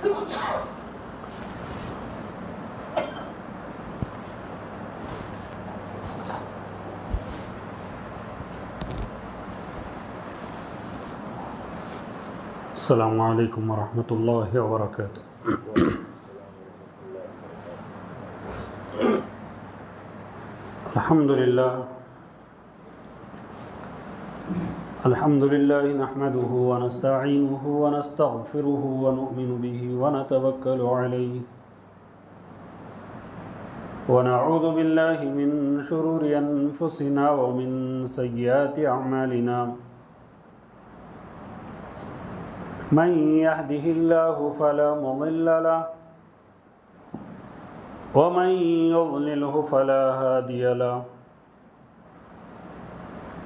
السلام علیکم ورحمۃ اللہ وبرکاتہ۔ الحمد للہ نحمده ونستعینه ونستغفره ونؤمن به ونتوکل علیہ ونعوذ باللہ من شرور انفسنا ومن سیئات اعمالنا، من يهده الله فلا مضل له ومن يضلله فلا هادي له،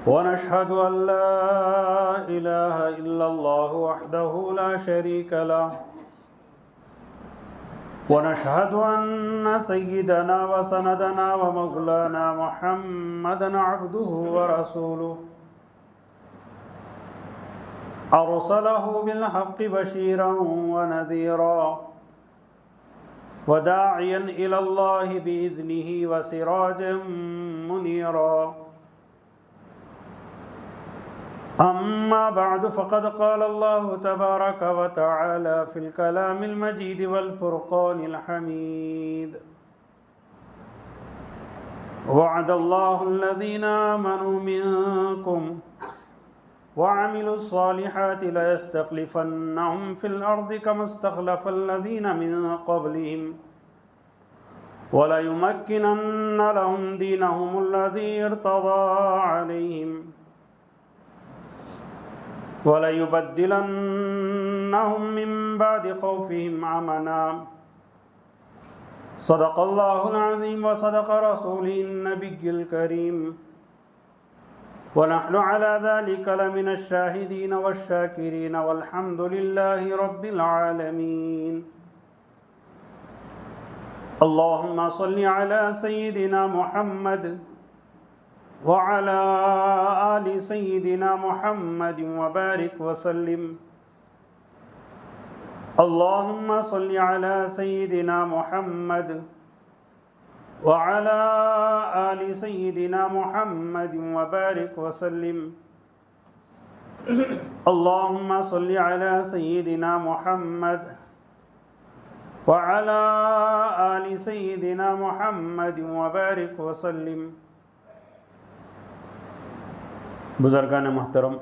ونشهد أن لا إله إلا الله وحده لا شريك له، ونشهد أن سيدنا وسندنا ومولانا محمدا عبده ورسوله، أرسله بالحق بشيرا ونذيرا وداعيا إلى الله بإذنه وسراجا منيرا، أما بعد فقد قال الله تبارك وتعالى في الكلام المجيد والفرقان الحميد: وعد الله الذين آمنوا منكم وعملوا الصالحات ليستخلفنهم في الأرض كما استخلف الذين من قبلهم وليمكنن لهم دينهم الذي ارتضى عليهم وليبدلنهم من بعد خوفهم أمنا۔ صدق الله العظيم وصدق رسوله النبي الكريم، ونحن على ذلك لمن الشاهدين والشاكرين، والحمد لله رب العالمين۔ اللهم صل على سيدنا محمد وعلى آل سيدنا محمد وبارك وسلم۔ اللهم صل على سيدنا محمد وعلى آل سيدنا محمد وبارك وسلم۔ اللهم صل على سيدنا محمد وعلى آل سيدنا محمد وبارك وسلم۔ بزرگان محترم،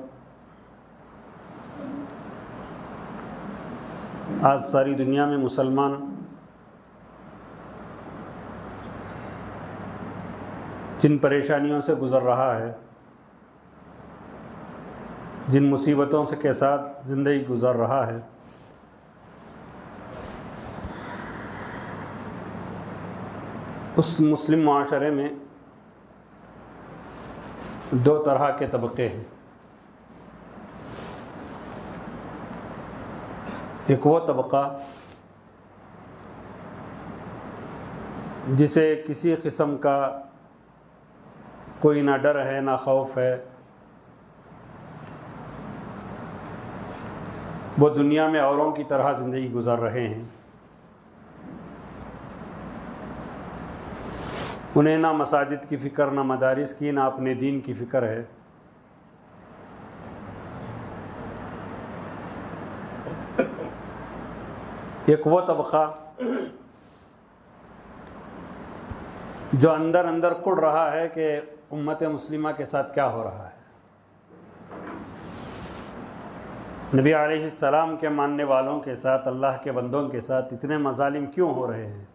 آج ساری دنیا میں مسلمان جن پریشانیوں سے گزر رہا ہے، جن مصیبتوں سے کے ساتھ زندگی گزر رہا ہے، اس مسلم معاشرے میں دو طرح کے طبقے ہیں۔ ایک وہ طبقہ جسے کسی قسم کا کوئی نہ ڈر ہے نہ خوف ہے، وہ دنیا میں اوروں کی طرح زندگی گزار رہے ہیں، انہیں نہ مساجد کی فکر، نہ مدارس کی، نہ اپنے دین کی فکر ہے۔ ایک وہ طبقہ جو اندر اندر کڑ رہا ہے کہ امت مسلمہ کے ساتھ کیا ہو رہا ہے، نبی علیہ السلام کے ماننے والوں کے ساتھ، اللہ کے بندوں کے ساتھ اتنے مظالم کیوں ہو رہے ہیں۔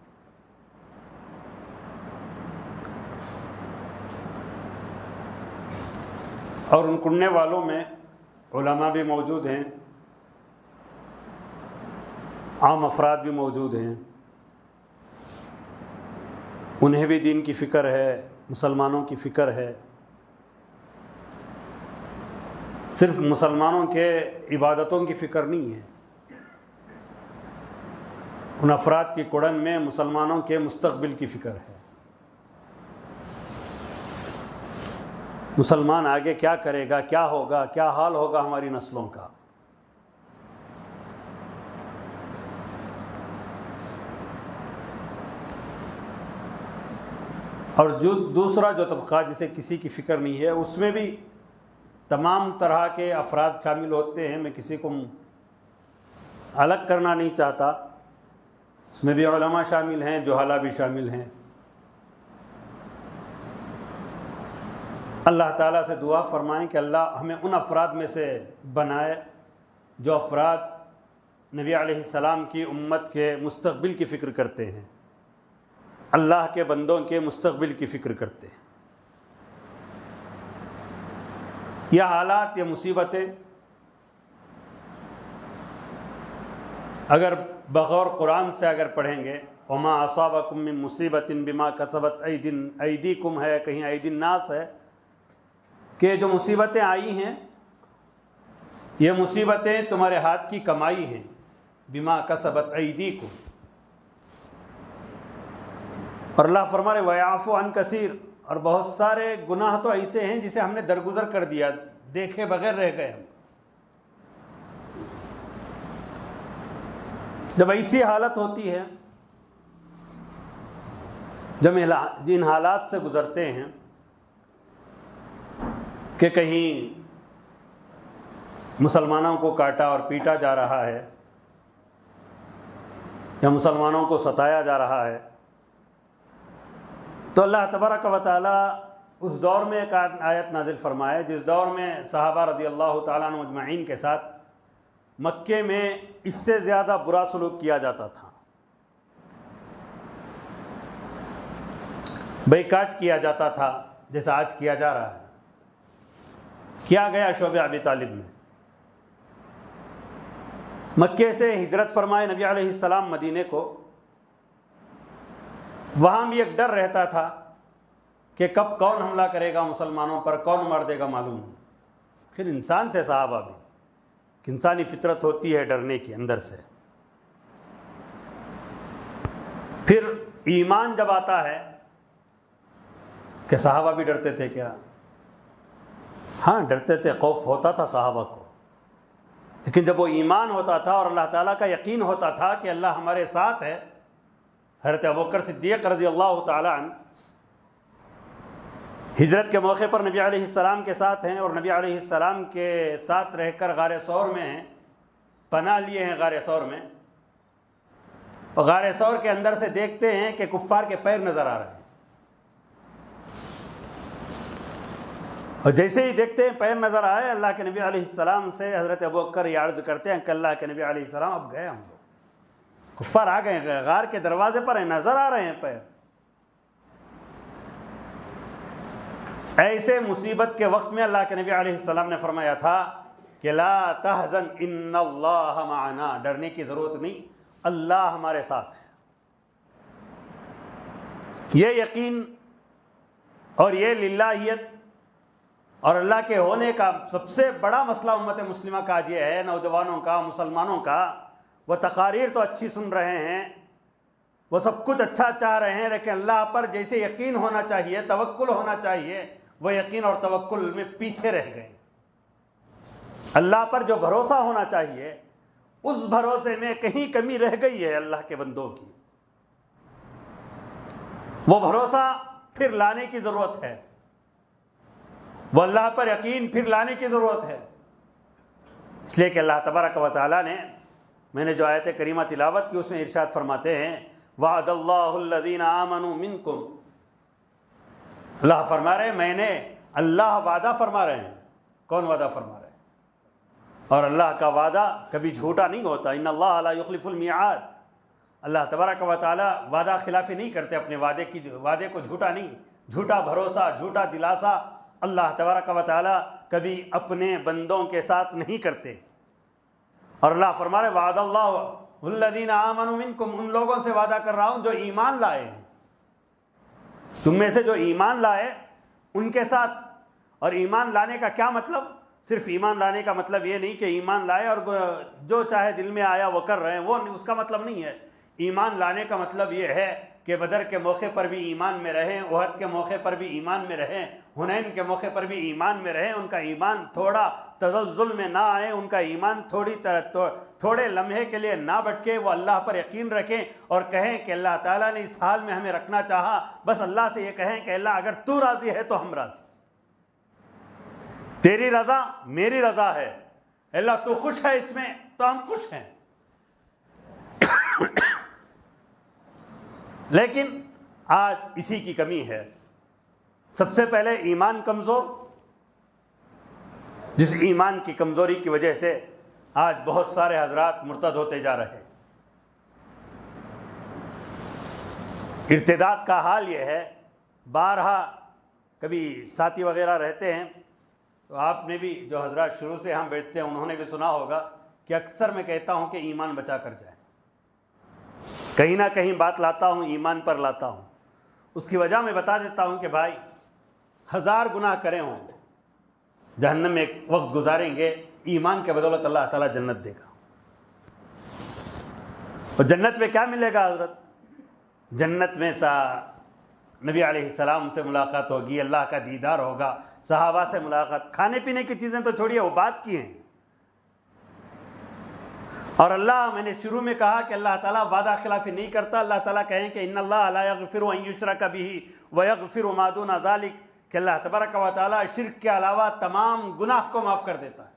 اور ان کڑنے والوں میں علماء بھی موجود ہیں، عام افراد بھی موجود ہیں، انہیں بھی دین کی فکر ہے، مسلمانوں کی فکر ہے۔ صرف مسلمانوں کے عبادتوں کی فکر نہیں ہے، ان افراد کی کڑن میں مسلمانوں کے مستقبل کی فکر ہے۔ مسلمان آگے کیا کرے گا، کیا ہوگا، کیا حال ہوگا ہماری نسلوں کا۔ اور جو دوسرا جو طبقہ جسے کسی کی فکر نہیں ہے، اس میں بھی تمام طرح کے افراد شامل ہوتے ہیں. میں کسی کو الگ کرنا نہیں چاہتا، اس میں بھی علماء شامل ہیں، جہالہ بھی شامل ہیں. اللہ تعالیٰ سے دعا فرمائیں کہ اللہ ہمیں ان افراد میں سے بنائے جو افراد نبی علیہ السلام کی امت کے مستقبل کی فکر کرتے ہیں، اللہ کے بندوں کے مستقبل کی فکر کرتے ہیں. یہ حالات، یہ مصیبتیں اگر بغور قرآن سے اگر پڑھیں گے، وما اصابکم من مصیبت بما کسبت ایدیکم ہے، کہیں ایدی الناس ہے، کہ جو مصیبتیں آئی ہیں یہ مصیبتیں تمہارے ہاتھ کی کمائی ہیں. بما کسبت ایدیکم. اور اللہ فرما رہے وَيَعْفُ عَنْ كَثِيرٍ، اور بہت سارے گناہ تو ایسے ہیں جسے ہم نے درگزر کر دیا، دیکھے بغیر رہ گئے ہم. جب ایسی حالت ہوتی ہے، جب جن حالات سے گزرتے ہیں کہ کہیں مسلمانوں کو کاٹا اور پیٹا جا رہا ہے یا مسلمانوں کو ستایا جا رہا ہے، تو اللہ تبارک و تعالی اس دور میں ایک آیت نازل فرمائے جس دور میں صحابہ رضی اللہ تعالیٰ عنہ اجمعین کے ساتھ مکے میں اس سے زیادہ برا سلوک کیا جاتا تھا، بائیکاٹ کیا جاتا تھا جیسا آج کیا جا رہا ہے. کیا گیا شعب ابی طالب میں. مکے سے ہجرت فرمائے نبی علیہ السلام مدینے کو، وہاں بھی ایک ڈر رہتا تھا کہ کب کون حملہ کرے گا مسلمانوں پر، کون مار دے گا معلوم نہیں. پھر انسان تھے صحابہ بھی، انسانی فطرت ہوتی ہے ڈرنے کی اندر سے. پھر ایمان جب آتا ہے کہ صحابہ بھی ڈرتے تھے کیا؟ ہاں ڈرتے تھے، خوف ہوتا تھا صحابہ کو، لیکن جب وہ ایمان ہوتا تھا اور اللہ تعالیٰ کا یقین ہوتا تھا کہ اللہ ہمارے ساتھ ہے. حضرت ابوبکر صدیق رضی اللہ تعالیٰ عنہ ہجرت کے موقع پر نبی علیہ السلام کے ساتھ ہیں اور نبی علیہ السلام کے ساتھ رہ کر غار ثور میں ہیں، پناہ لیے ہیں غار ثور میں. اور غار ثور کے اندر سے دیکھتے ہیں کہ کفار کے پیر نظر آ رہے ہیں، اور جیسے ہی دیکھتے ہیں پیر نظر آئے، اللہ کے نبی علیہ السلام سے حضرت ابوبکر یہ عرض کرتے ہیں کہ اللہ کے نبی علیہ السلام اب گئے، ہم لوگ کفار آ گئے ہیں، غار کے دروازے پر ہیں، نظر آ رہے ہیں پیر. ایسے مصیبت کے وقت میں اللہ کے نبی علیہ السلام نے فرمایا تھا کہ لا تحزن ان اللہ معنا، ڈرنے کی ضرورت نہیں، اللہ ہمارے ساتھ ہے. یہ یقین اور یہ للہیت اور اللہ کے ہونے کا سب سے بڑا مسئلہ امت مسلمہ کا آج یہ ہے، نوجوانوں کا، مسلمانوں کا. وہ تقاریر تو اچھی سن رہے ہیں، وہ سب کچھ اچھا چاہ رہے ہیں، لیکن اللہ پر جیسے یقین ہونا چاہیے، توکل ہونا چاہیے، وہ یقین اور توکل میں پیچھے رہ گئے. اللہ پر جو بھروسہ ہونا چاہیے اس بھروسے میں کہیں کمی رہ گئی ہے اللہ کے بندوں کی. وہ بھروسہ پھر لانے کی ضرورت ہے، وہ اللہ پر یقین پھر لانے کی ضرورت ہے. اس لیے کہ اللہ تبارک و تعالیٰ نے، میں نے جو آیت کریمہ تلاوت کی اس میں ارشاد فرماتے ہیں وعد اللہ الذین آمنوا منکم. اللہ فرما رہے ہیں، میں نے، اللہ وعدہ فرما رہے ہیں. کون وعدہ فرما رہے ہیں؟ اور اللہ کا وعدہ کبھی جھوٹا نہیں ہوتا. ان اللہ لا یخلف المیعاد. اللہ تبارک و تعالیٰ وعدہ خلافی نہیں کرتے، اپنے وعدے کو جھوٹا نہیں، جھوٹا بھروسہ، جھوٹا دلاسا اللہ تبارک و تعالیٰ کبھی اپنے بندوں کے ساتھ نہیں کرتے. اور اللہ فرما رہے وعد اللہ الذین آمنوا منکم، ان لوگوں سے وعدہ کر رہا ہوں جو ایمان لائے ہیں، تم میں سے جو ایمان لائے ان کے ساتھ. اور ایمان لانے کا کیا مطلب؟ صرف ایمان لانے کا مطلب یہ نہیں کہ ایمان لائے اور جو چاہے دل میں آیا وہ کر رہے ہیں، وہ اس کا مطلب نہیں ہے. ایمان لانے کا مطلب یہ ہے کہ بدر کے موقع پر بھی ایمان میں رہیں، احد کے موقع پر بھی ایمان میں رہیں، حنین کے موقع پر بھی ایمان میں رہیں. ان کا ایمان تھوڑا تزلزل میں نہ آئیں، ان کا ایمان تھوڑے لمحے کے لیے نہ بھٹکے، وہ اللہ پر یقین رکھیں اور کہیں کہ اللہ تعالیٰ نے اس حال میں ہمیں رکھنا چاہا، بس اللہ سے یہ کہیں کہ اللہ اگر تو راضی ہے تو ہم راضی، تیری رضا میری رضا ہے، اللہ تو خوش ہے اس میں تو ہم خوش ہیں۔ لیکن آج اسی کی کمی ہے۔ سب سے پہلے ایمان کمزور، جس ایمان کی کمزوری کی وجہ سے آج بہت سارے حضرات مرتد ہوتے جا رہے ہیں۔ ارتداد کا حال یہ ہے، بارہا کبھی ساتھی وغیرہ رہتے ہیں تو آپ نے بھی، جو حضرات شروع سے ہم بیٹھتے ہیں انہوں نے بھی سنا ہوگا کہ اکثر میں کہتا ہوں کہ ایمان بچا کر جائے، کہیں نہ کہیں بات لاتا ہوں، ایمان پر لاتا ہوں۔ اس کی وجہ میں بتا دیتا ہوں کہ بھائی 1000 گناہ کرے ہوں، جہنم میں ایک وقت گزاریں گے، ایمان کے بدولت اللہ تعالیٰ جنت دے گا۔ اور جنت میں کیا ملے گا حضرت؟ جنت میں نبی علیہ السلام سے ملاقات ہوگی، اللہ کا دیدار ہوگا، صحابہ سے ملاقات، کھانے پینے کی چیزیں تو چھوڑیے، وہ بات کی ہیں۔ اور اللہ، میں نے شروع میں کہا کہ اللہ تعالیٰ وعدہ خلافی نہیں کرتا۔ اللہ تعالیٰ کہیں کہ ان اللہ لا یغفر ان یشرک بہ ویغفر ما دون ذلک، کہ اللہ تبارک و تعالیٰ شرک کے علاوہ تمام گناہ کو معاف کر دیتا ہے۔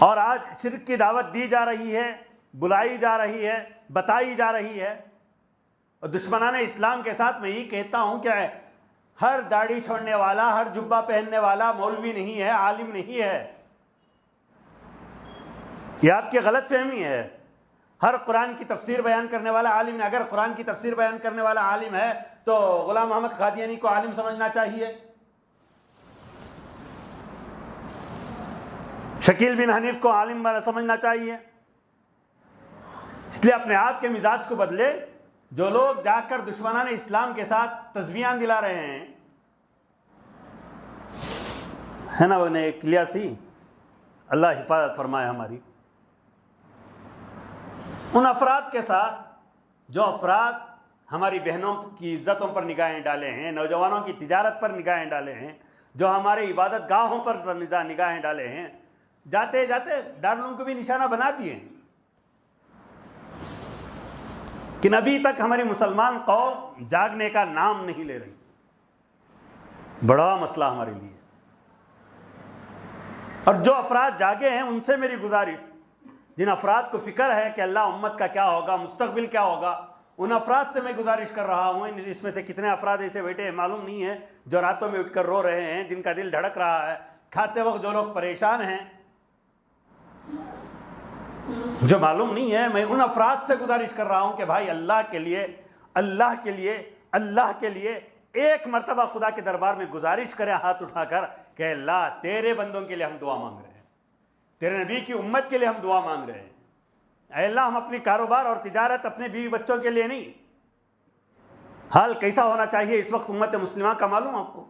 اور آج شرک کی دعوت دی جا رہی ہے، بلائی جا رہی ہے، بتائی جا رہی ہے، اور دشمنان اسلام کے ساتھ میں یہی کہتا ہوں کہ ہر داڑھی چھوڑنے والا، ہر جبہ پہننے والا مولوی نہیں ہے، عالم نہیں ہے، یہ آپ کی غلط فہمی ہے۔ ہر قرآن کی تفسیر بیان کرنے والا عالم ہے۔ اگر قرآن کی تفسیر بیان کرنے والا عالم ہے تو غلام محمد قادیانی کو عالم سمجھنا چاہیے، شکیل بن حنیف کو عالم سمجھنا چاہیے۔ اس لیے اپنے آپ کے مزاج کو بدلے۔ جو لوگ جا کر دشمنان اسلام کے ساتھ تسبیحاں دلا رہے ہیں، ہے نا، انہیں کلیا سی، اللہ حفاظت فرمائے ہماری، ان افراد کے ساتھ جو افراد ہماری بہنوں کی عزتوں پر نگاہیں ڈالے ہیں، نوجوانوں کی تجارت پر نگاہیں ڈالے ہیں، جو ہمارے عبادت گاہوں پر نگاہیں ڈالے ہیں، جاتے جاتے دارالعلوم کو بھی نشانہ بنا دیے، کہ ابھی تک ہماری مسلمان قوم جاگنے کا نام نہیں لے رہی۔ بڑا مسئلہ ہمارے لیے۔ اور جو افراد جاگے ہیں ان سے میری گزارش، جن افراد کو فکر ہے کہ اللہ امت کا کیا ہوگا، مستقبل کیا ہوگا، ان افراد سے میں گزارش کر رہا ہوں۔ اس میں سے کتنے افراد ایسے بیٹھے ہیں معلوم نہیں ہے، جو راتوں میں اٹھ کر رو رہے ہیں، جن کا دل دھڑک رہا ہے، کھاتے وقت جو لوگ پریشان ہیں، جو معلوم نہیں ہے، میں ان افراد سے گزارش کر رہا ہوں کہ بھائی اللہ کے لیے، اللہ کے لیے، اللہ کے لیے ایک مرتبہ خدا کے دربار میں گزارش کریں ہاتھ اٹھا کر کہ اللہ تیرے بندوں کے لیے ہم دعا مانگ رہے ہیں، تیرے نبی کی امت کے لیے ہم دعا مانگ رہے ہیں۔ اے اللہ، ہم اپنی کاروبار اور تجارت اپنے بیوی بچوں کے لیے نہیں۔ حال کیسا ہونا چاہیے اس وقت امت مسلمہ کا معلوم آپ کو؟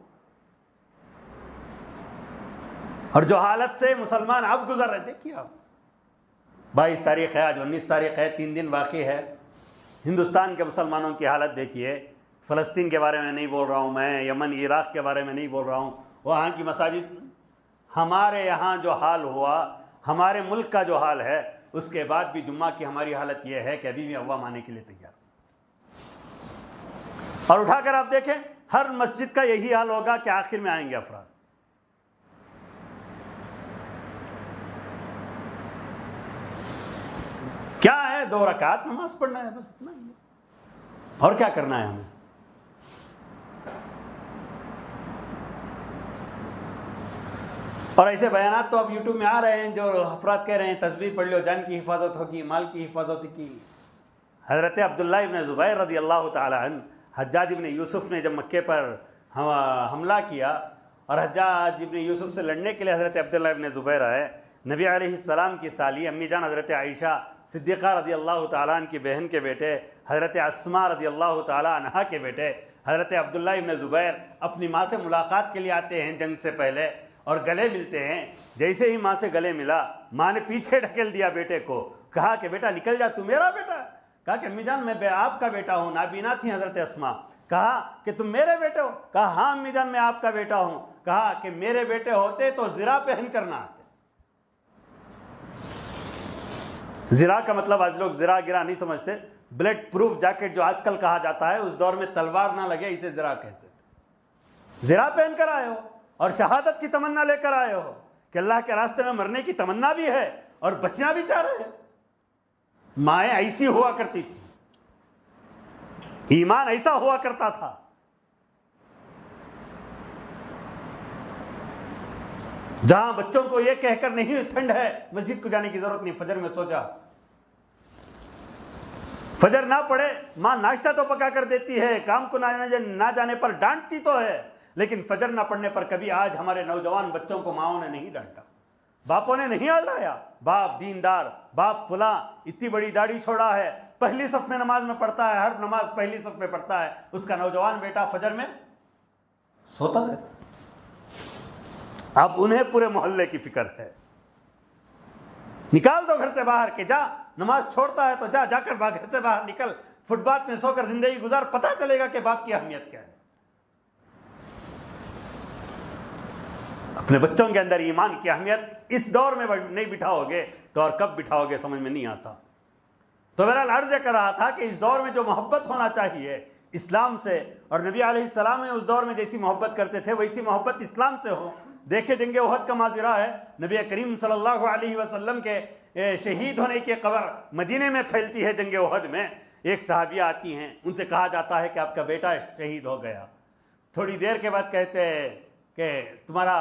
اور جو حالت سے مسلمان اب گزر رہے، دیکھیے آپ، 22 تاریخ ہے آج، 19 تاریخ ہے، 3 دن باقی ہے۔ ہندوستان کے مسلمانوں کی حالت دیکھیے۔ فلسطین کے بارے میں نہیں بول رہا ہوں میں، یمن عراق کے بارے میں نہیں بول رہا ہوں، وہاں کی مساجد، ہمارے یہاں جو حال ہوا، ہمارے ملک کا جو حال ہے، اس کے بعد بھی جمعہ کی ہماری حالت یہ ہے کہ ابھی بھی عوام آنے کے لیے تیار۔ اور اٹھا کر آپ دیکھیں، ہر مسجد کا یہی حال ہوگا کہ آخر میں آئیں گے افراد۔ کیا ہے، 2 رکعت نماز پڑھنا ہے، بس اتنا ہی ہے، اور کیا کرنا ہے ہمیں؟ اور ایسے بیانات تو اب یوٹیوب میں آ رہے ہیں، جو افراد کہہ رہے ہیں تسبیح پڑھ لو، جان کی حفاظت ہوگی، مال کی حفاظت ہوگی۔ حضرت عبداللہ ابن زبیر رضی اللہ تعالی عنہ، حجاج ابن یوسف نے جب مکے پر حملہ کیا اور حجاج ابن یوسف سے لڑنے کے لیے حضرت عبداللہ ابن زبیر آئے، نبی علیہ السلام کی سالی امی جان حضرت عائشہ صدیقہ رضی اللہ تعالیٰ عنہ کی بہن کے بیٹے، حضرت اسماء رضی اللہ تعالیٰ عنہا کے بیٹے حضرت عبداللہ ابن زبیر اپنی ماں سے ملاقات کے لیے آتے ہیں جنگ سے پہلے، اور گلے ملتے ہیں۔ جیسے ہی ماں سے گلے ملا، ماں نے پیچھے ڈھکیل دیا بیٹے کو، کہا کہ بیٹا نکل جا، تو میرا بیٹا ہے؟ کہا کہ امی جان میں آپ کا بیٹا ہوں۔ نابینا تھی حضرت اسماء۔ کہا کہ تم میرے بیٹے ہو؟ کہا ہاں امی جان میں آپ کا بیٹا ہوں۔ کہا کہ میرے بیٹے ہوتے تو زرا پہن کرنا آتے. زرا کا مطلب آج لوگ زرا گرا نہیں سمجھتے. بلٹ پروف جیکٹ جو آج کل کہا جاتا ہے, اس دور میں تلوار نہ لگے اسے زرا کہتے تھے. زرا پہن کر آئے ہو اور شہادت کی تمنا لے کر آئے ہو کہ اللہ کے راستے میں مرنے کی تمنا بھی ہے اور بچنا بھی چاہ رہے ہیں. مائیں ایسی ہوا کرتی تھی, ایمان ایسا ہوا کرتا تھا. جہاں بچوں کو یہ کہہ کر نہیں ٹھنڈ ہے مسجد کو جانے کی ضرورت نہیں, فجر میں سو جا. فجر نہ پڑے ماں ناشتہ تو پکا کر دیتی ہے, کام کو نہ جانے پر ڈانٹتی تو ہے, لیکن فجر نہ پڑھنے پر کبھی آج ہمارے نوجوان بچوں کو ماؤں نے نہیں ڈانٹا, باپوں نے نہیں آلایا. باپ دیندار, باپ فلاں, اتنی بڑی داڑھی چھوڑا ہے, پہلی صف میں نماز میں پڑھتا ہے, ہر نماز پہلی صف میں پڑھتا ہے, اس کا نوجوان بیٹا فجر میں سوتا ہے. اب انہیں پورے محلے کی فکر ہے. نکال دو گھر سے باہر کہ جا, نماز چھوڑتا ہے تو جا کر گھر سے باہر نکل, فٹ پاتھ میں سو کر زندگی گزار, پتہ چلے گا کہ باپ کی اہمیت کیا ہے. اپنے بچوں کے اندر ایمان کی اہمیت اس دور میں نہیں بٹھاؤ گے تو اور کب بٹھاؤ گے سمجھ میں نہیں آتا. تو بہرحال عرض کر رہا تھا کہ اس دور میں جو محبت ہونا چاہیے اسلام سے, اور نبی علیہ السلام نے اس دور میں جیسی محبت کرتے تھے ویسی محبت اسلام سے ہو. دیکھیں جنگ احد کا ماجرا ہے, نبی کریم صلی اللہ علیہ وسلم کے شہید ہونے کی خبر مدینے میں پھیلتی ہے. جنگ احد میں ایک صحابیہ آتی ہیں, ان سے کہا جاتا ہے کہ آپ کا بیٹا شہید ہو گیا. تھوڑی دیر کے بعد کہتے ہیں کہ تمہارا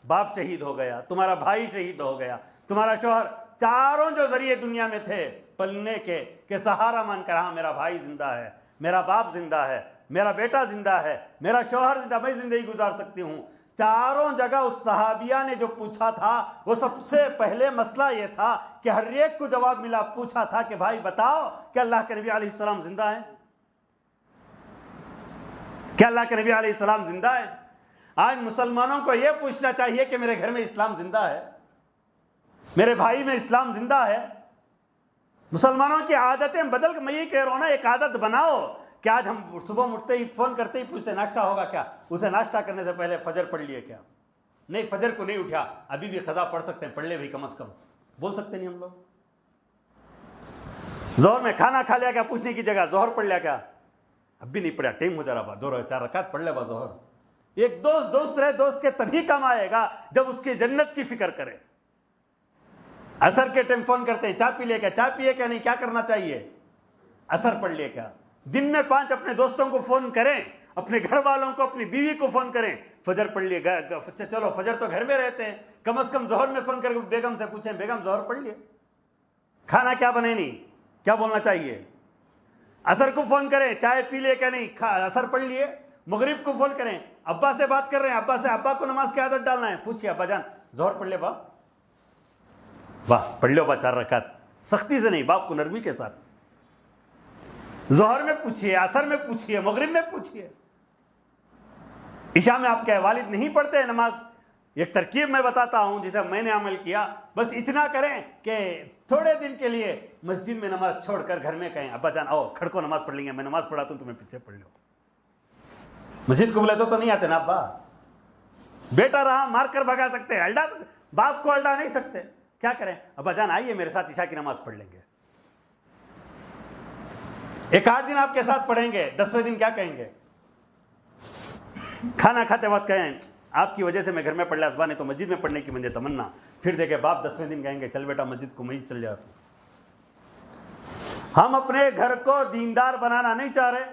باپ شہید ہو گیا, تمہارا بھائی شہید ہو گیا, تمہارا شوہر. چاروں جو ذریعے دنیا میں تھے پلنے کے کہ سہارا مان کر, ہاں میرا بھائی زندہ ہے, میرا باپ زندہ ہے, میرا بیٹا زندہ ہے, میرا شوہر زندہ, میں زندگی گزار سکتی ہوں. چاروں جگہ اس صحابیہ نے جو پوچھا تھا وہ سب سے پہلے مسئلہ یہ تھا کہ ہر ایک کو جواب ملا. پوچھا تھا کہ بھائی بتاؤ کہ اللہ کے نبی علیہ السلام زندہ ہیں, کیا اللہ کے نبی علیہ السلام زندہ ہیں؟ آج مسلمانوں کو یہ پوچھنا چاہیے کہ میرے گھر میں اسلام زندہ ہے, میرے بھائی میں اسلام زندہ ہے. مسلمانوں کی عادتیں بدل کر, میں یہ کہہ رہا ہوں نا, ایک عادت بناؤ کہ آج ہم صبح اٹھتے ہی فون کرتے ہی پوچھتے ناشتہ ہوگا کیا, اسے ناشتہ کرنے سے پہلے فجر پڑھ لیے کیا؟ نہیں, فجر کو نہیں اٹھا, ابھی بھی قضا پڑھ سکتے ہیں, پڑھ لے بھی کم از کم, بول سکتے نہیں ہم لوگ. ظہر میں کھانا کھا لیا کیا پوچھنے کی جگہ, ظہر پڑھ لیا کیا؟ اب بھی نہیں پڑھا, ٹائم ہو جا رہا, 2-4 رکعت پڑھ لے با ظہر. ایک دوست رہے, دوست کے تبھی کام آئے گا جب اس کی جنت کی فکر کرے. عصر کے ٹائم فون کرتے ہیں, چائے پی لے کیا, چائے پیے کیا نہیں, کیا کرنا چاہیے, عصر پڑھ لیے کیا. دن میں 5 اپنے دوستوں کو فون کریں, اپنے گھر والوں کو, اپنی بیوی کو فون کریں, فجر پڑھ لیے, چلو فجر تو گھر میں رہتے ہیں, کم از کم ظہر میں فون کر کے بیگم سے پوچھیں بیگم ظہر پڑھ لیے, کھانا کیا بنے نہیں, کیا بولنا چاہیے. عصر کو فون کریں, چائے پی لیے کیا نہیں, عصر پڑھ لیے. مغرب کو فون کریں, ابا سے بات کر رہے ہیں, ابا سے, ابا کو نماز کی عادت ڈالنا ہے, پوچھیے ابا جان ظہر پڑھ لے با, واہ پڑھ لو با 4 رکعت, سختی سے نہیں, باپ کو نرمی کے ساتھ. ظہر میں پوچھیے, عصر میں پوچھیے, مغرب میں پوچھیے. عشاء میں آپ کے والد نہیں پڑھتے نماز. ایک ترکیب میں بتاتا ہوں جسے میں نے عمل کیا, بس اتنا کریں کہ تھوڑے دن کے لیے مسجد میں نماز چھوڑ کر گھر میں کہیں ابا جان آؤ کھڑکو نماز پڑھ لیں گے, میں نماز پڑھاتا ہوں تمہیں پیچھے پڑھ لو. مسجد کو بولے تو نہیں آتے نا ابا, بیٹا رہا مار کر بھگا سکتے ہیں, الڈا باپ کو الڈا نہیں سکتے, کیا کریں ابا جان آئیے میرے ساتھ عشاء کی نماز پڑھ لیں گے. ایک آدھ دن آپ کے ساتھ پڑھیں گے, 10ویں دن کیا کہیں گے, کھانا کھاتے وقت کہیں آپ کی وجہ سے میں گھر میں پڑھ لیا صبح, نہیں تو مسجد میں پڑھنے کی مجھے تمنا. پھر دیکھے باپ 10ویں دن کہیں گے چل بیٹا مسجد کو, میں ہی چل جاتا ہوں. ہم اپنے گھر کو دیندار بنانا نہیں چاہ رہے,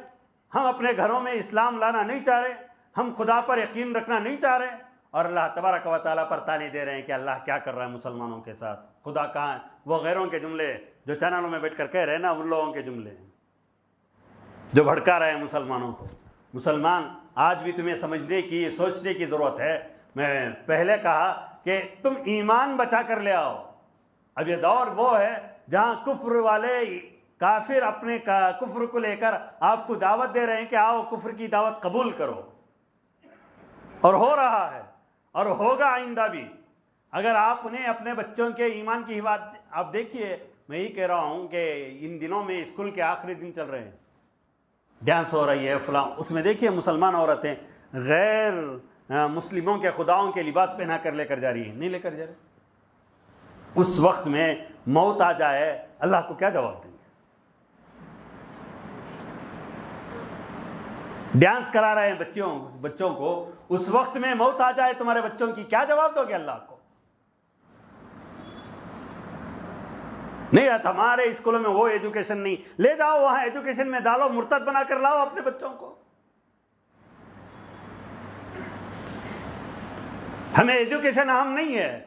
ہم اپنے گھروں میں اسلام لانا نہیں چاہ رہے, ہم خدا پر یقین رکھنا نہیں چاہ رہے, اور اللہ تبارک و تعالیٰ پر تانے دے رہے ہیں کہ اللہ کیا کر رہا ہے مسلمانوں کے ساتھ, خدا کہاں ہے. وہ غیروں کے جملے جو چینلوں میں بیٹھ کر کہہ رہے ہیں نا, ان لوگوں کے جملے ہیں جو بھڑکا رہے ہیں مسلمانوں کو. مسلمان آج بھی تمہیں سمجھنے کی, سوچنے کی ضرورت ہے. میں پہلے کہا کہ تم ایمان بچا کر لے آؤ. اب یہ دور وہ ہے جہاں کفر والے کافر اپنے کفر کو لے کر آپ کو دعوت دے رہے ہیں کہ آؤ کفر کی دعوت قبول کرو, اور ہو رہا ہے اور ہوگا آئندہ بھی. اگر آپ نے اپنے بچوں کے ایمان کی بات, آپ دیکھیے, میں یہ کہہ رہا ہوں کہ ان دنوں میں اسکول کے آخری دن چل رہے ہیں, ڈانس ہو رہی ہے فلاں, اس میں دیکھیے مسلمان عورتیں غیر مسلموں کے خداؤں کے لباس پہنا کر لے کر جا رہی ہیں، نہیں لے کر جا رہے۔ اس وقت میں موت آ جائے، اللہ کو کیا جواب دیں گے؟ ڈانس کرا رہے ہیں بچوں کو، اس وقت میں موت آ جائے تمہارے بچوں کی، کیا جواب دو گے اللہ کو؟ نہیں، ہمارے اسکولوں میں وہ ایجوکیشن نہیں، لے جاؤ وہاں ایجوکیشن میں ڈالو، مرتد بنا کر لاؤ اپنے بچوں کو۔ ہمیں ایجوکیشن اہم نہیں ہے۔